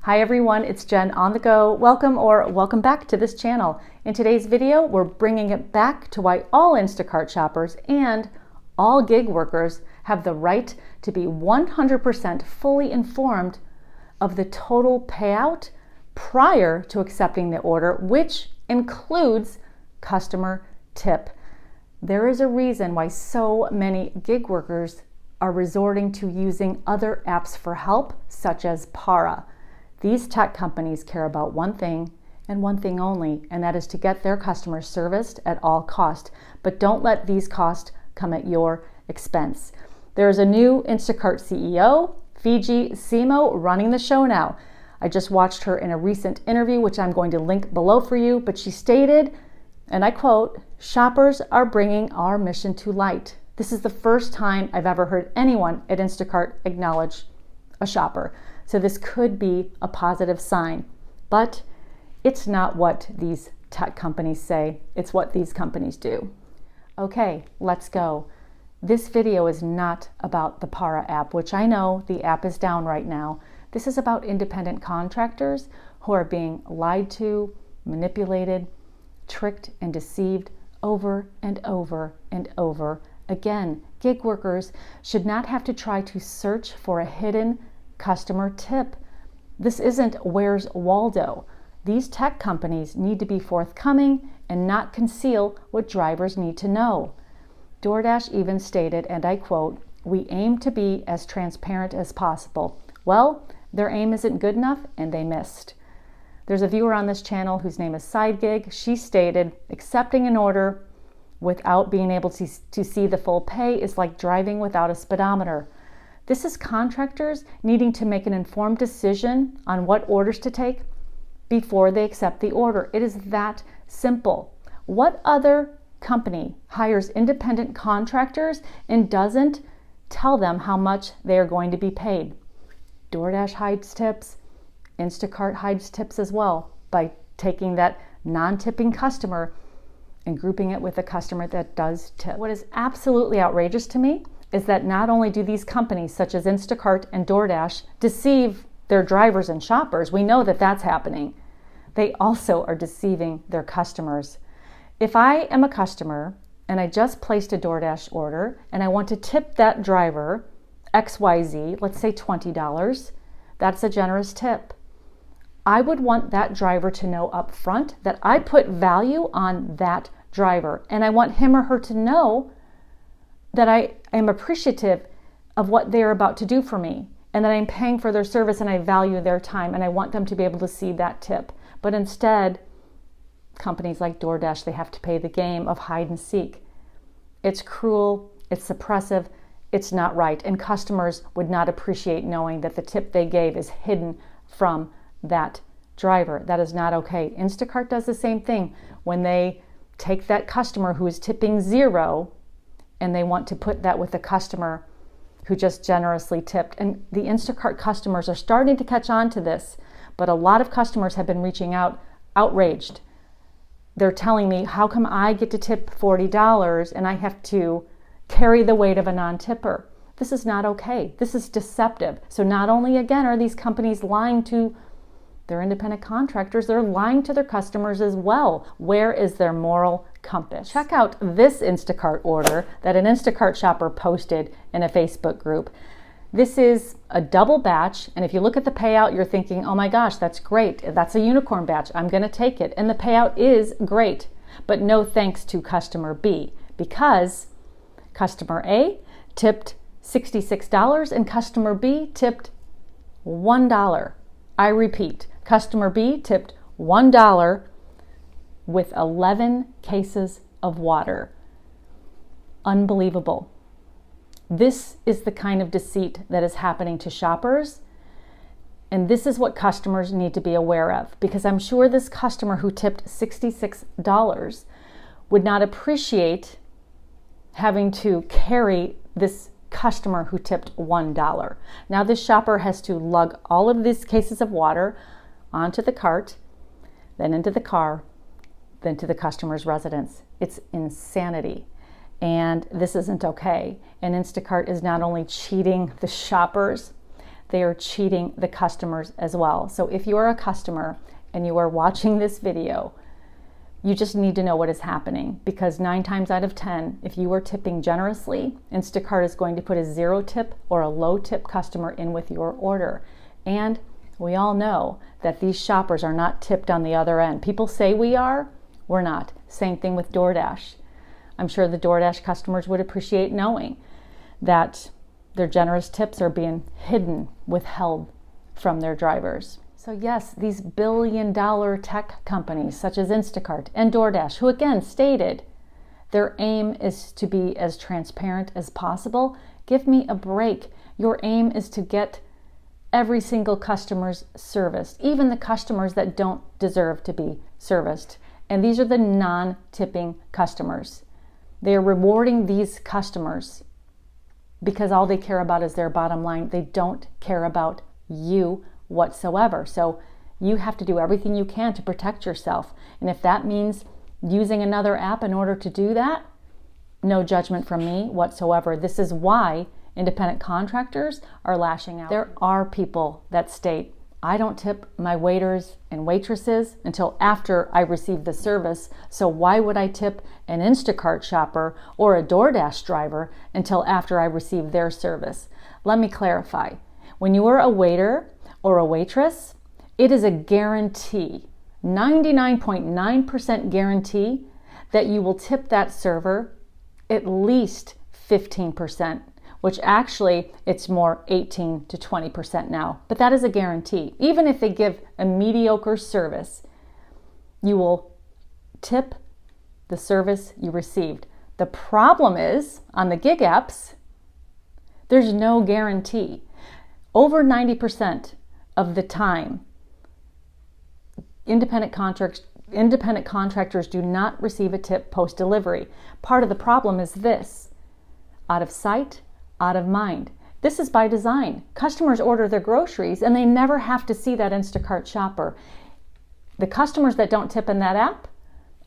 Hi everyone, it's Jen on the go. Welcome back to this channel. In today's video, we're bringing it back to why all Instacart shoppers and all gig workers have the right to be 100% fully informed of the total payout prior to accepting the order, which includes customer tip. There is a reason why so many gig workers are resorting to using other apps for help, such as Para. These tech companies care about one thing and one thing only, and that is to get their customers serviced at all cost. But don't let these costs come at your expense. There is a new Instacart CEO, Fiji Simo, running the show now. I just watched her in a recent interview, which I'm going to link below for you, but she stated, and I quote, "Shoppers are bringing our mission to light." This is the first time I've ever heard anyone at Instacart acknowledge a shopper. So this could be a positive sign, but it's not what these tech companies say. It's what these companies do. Okay, let's go. This video is not about the Para app, which I know the app is down right now. This is about independent contractors who are being lied to, manipulated, tricked, and deceived over and over and over again. Gig workers should not have to try to search for a hidden customer tip. This isn't Where's Waldo. These tech companies need to be forthcoming and not conceal what drivers need to know. DoorDash even stated, and I quote, "We aim to be as transparent as possible." Well, their aim isn't good enough and they missed. There's a viewer on this channel whose name is SideGig. She stated, accepting an order without being able to see the full pay is like driving without a speedometer. This is contractors needing to make an informed decision on what orders to take before they accept the order. It is that simple. What other company hires independent contractors and doesn't tell them how much they are going to be paid? DoorDash hides tips. Instacart hides tips as well by taking that non-tipping customer and grouping it with a customer that does tip. What is absolutely outrageous to me is that not only do these companies such as Instacart and DoorDash deceive their drivers and shoppers, we know that that's happening, they also are deceiving their customers. If I am a customer and I just placed a DoorDash order and I want to tip that driver XYZ, let's say $20, that's a generous tip. I would want that driver to know up front that I put value on that driver, and I want him or her to know that I am appreciative of what they're about to do for me and that I'm paying for their service and I value their time and I want them to be able to see that tip. But instead, companies like DoorDash, they have to play the game of hide and seek. It's cruel, it's suppressive, it's not right, and customers would not appreciate knowing that the tip they gave is hidden from that driver. That is not okay. Instacart does the same thing when they take that customer who is tipping zero and they want to put that with a customer who just generously tipped. And the Instacart customers are starting to catch on to this, but a lot of customers have been reaching out outraged. They're telling me, how come I get to tip $40 and I have to carry the weight of a non-tipper? This is not okay. This is deceptive. So not only, again, are these companies lying to their independent contractors, they're lying to their customers as well. Where is their moral compass? Check out this Instacart order that an Instacart shopper posted in a Facebook group. This is a double batch, and if you look at the payout, you're thinking, oh my gosh, that's great. That's a unicorn batch. I'm going to take it. And the payout is great, but no thanks to customer B, because customer A tipped $66 and customer B tipped $1. I repeat, customer B tipped $1 with 11 cases of water. Unbelievable. This is the kind of deceit that is happening to shoppers, and this is what customers need to be aware of, because I'm sure this customer who tipped $66 would not appreciate having to carry this customer who tipped $1. Now this shopper has to lug all of these cases of water onto the cart, then into the car, then to the customer's residence. It's insanity. And this isn't okay. And Instacart is not only cheating the shoppers, they are cheating the customers as well. So if you are a customer and you are watching this video, you just need to know what is happening, because 9 times out of 10, if you are tipping generously, Instacart is going to put a 0 tip or a low tip customer in with your order. And we all know that these shoppers are not tipped on the other end. People say we are, we're not. Same thing with DoorDash. I'm sure the DoorDash customers would appreciate knowing that their generous tips are being hidden, withheld from their drivers. So yes, these billion-dollar tech companies such as Instacart and DoorDash, who again stated their aim is to be as transparent as possible, give me a break. Your aim is to get every single customer's serviced, even the customers that don't deserve to be serviced. And these are the non-tipping customers. They are rewarding these customers because all they care about is their bottom line. They don't care about you whatsoever. So you have to do everything you can to protect yourself. And if that means using another app in order to do that, no judgment from me whatsoever. This is why independent contractors are lashing out. There are people that state, I don't tip my waiters and waitresses until after I receive the service, so why would I tip an Instacart shopper or a DoorDash driver until after I receive their service? Let me clarify. When you are a waiter or a waitress, it is a guarantee, 99.9% guarantee, that you will tip that server at least 15%, which actually it's more 18 to 20% now, but that is a guarantee. Even if they give a mediocre service, you will tip the service you received. The problem is, on the gig apps, there's no guarantee. Over 90% of the time, independent contractors do not receive a tip post-delivery. Part of the problem is this: out of sight, out of mind. This is by design. Customers order their groceries and they never have to see that Instacart shopper. The customers that don't tip in that app,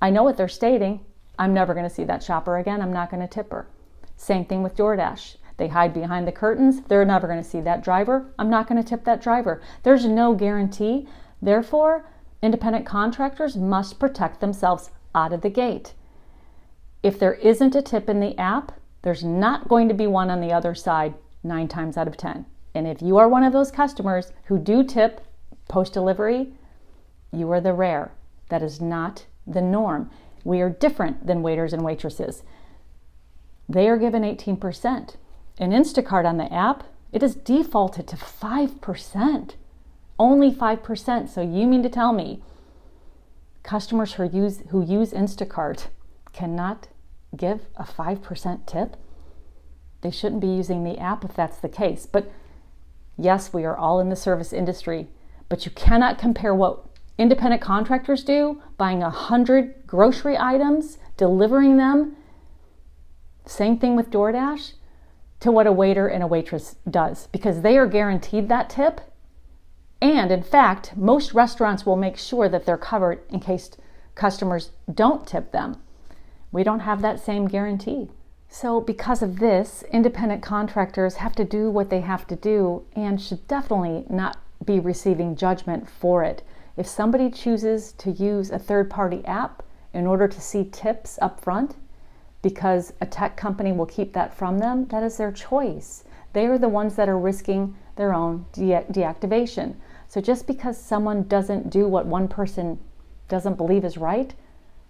I know what they're stating: I'm never going to see that shopper again. I'm not going to tip her. Same thing with DoorDash. They hide behind the curtains. They're never going to see that driver. I'm not going to tip that driver. There's no guarantee. Therefore, independent contractors must protect themselves out of the gate. If there isn't a tip in the app, there's not going to be one on the other side 9 times out of 10. And if you are one of those customers who do tip post-delivery, you are the rare. That is not the norm. We are different than waiters and waitresses. They are given 18%. In Instacart on the app, it is defaulted to 5%. Only 5%. So you mean to tell me customers who use Instacart cannot give a 5% tip? They shouldn't be using the app if that's the case. But yes, we are all in the service industry, but you cannot compare what independent contractors do, buying 100 grocery items, delivering them, same thing with DoorDash, to what a waiter and a waitress does, because they are guaranteed that tip. And in fact, most restaurants will make sure that they're covered in case customers don't tip them. We don't have that same guarantee. So because of this, independent contractors have to do what they have to do and should definitely not be receiving judgment for it. If somebody chooses to use a third-party app in order to see tips up front because a tech company will keep that from them, that is their choice. They are the ones that are risking their own deactivation. So just because someone doesn't do what one person doesn't believe is right,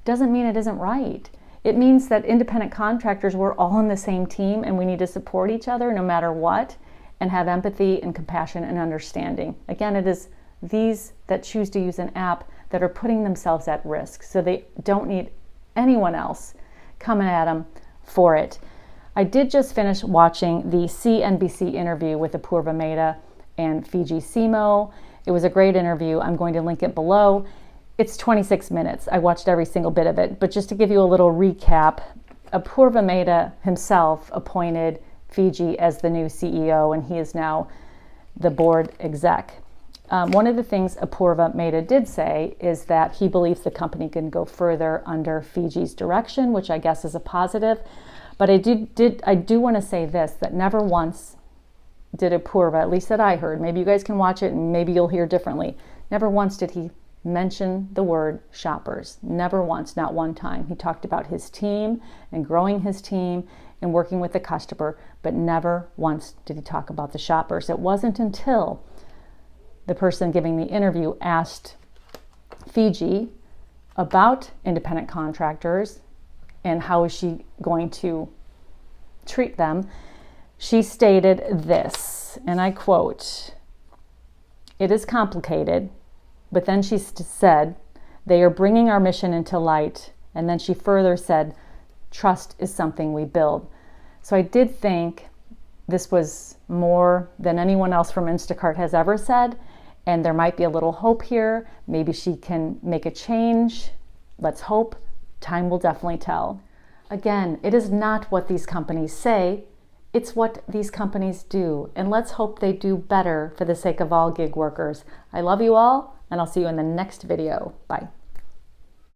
doesn't mean it isn't right. It means that independent contractors, we're all on the same team and we need to support each other no matter what, and have empathy and compassion and understanding. Again, it is these that choose to use an app that are putting themselves at risk, so they don't need anyone else coming at them for it. I did just finish watching the CNBC interview with Apurva Mehta and Fiji Simo. It was a great interview. I'm going to link it below. It's 26 minutes. I watched every single bit of it. But just to give you a little recap, Apurva Mehta himself appointed Fiji as the new CEO, and he is now the board exec. One of the things Apurva Mehta did say is that he believes the company can go further under Fiji's direction, which I guess is a positive. But I do want to say this, that never once did a purva, at least that I heard. Maybe you guys can watch it and maybe you'll hear differently. Never once did he mention the word shoppers. Never once, not one time. He talked about his team and growing his team and working with the customer, but never once did he talk about the shoppers. It wasn't until the person giving the interview asked Fiji about independent contractors and how is she going to treat them. She stated this, and I quote, "It is complicated," but then she said, "They are bringing our mission into light." And then she further said, "Trust is something we build." So I did think this was more than anyone else from Instacart has ever said, and there might be a little hope here. Maybe she can make a change. Let's hope. Time will definitely tell. Again, it is not what these companies say, it's what these companies do. And let's hope they do better for the sake of all gig workers. I love you all, and I'll see you in the next video. Bye.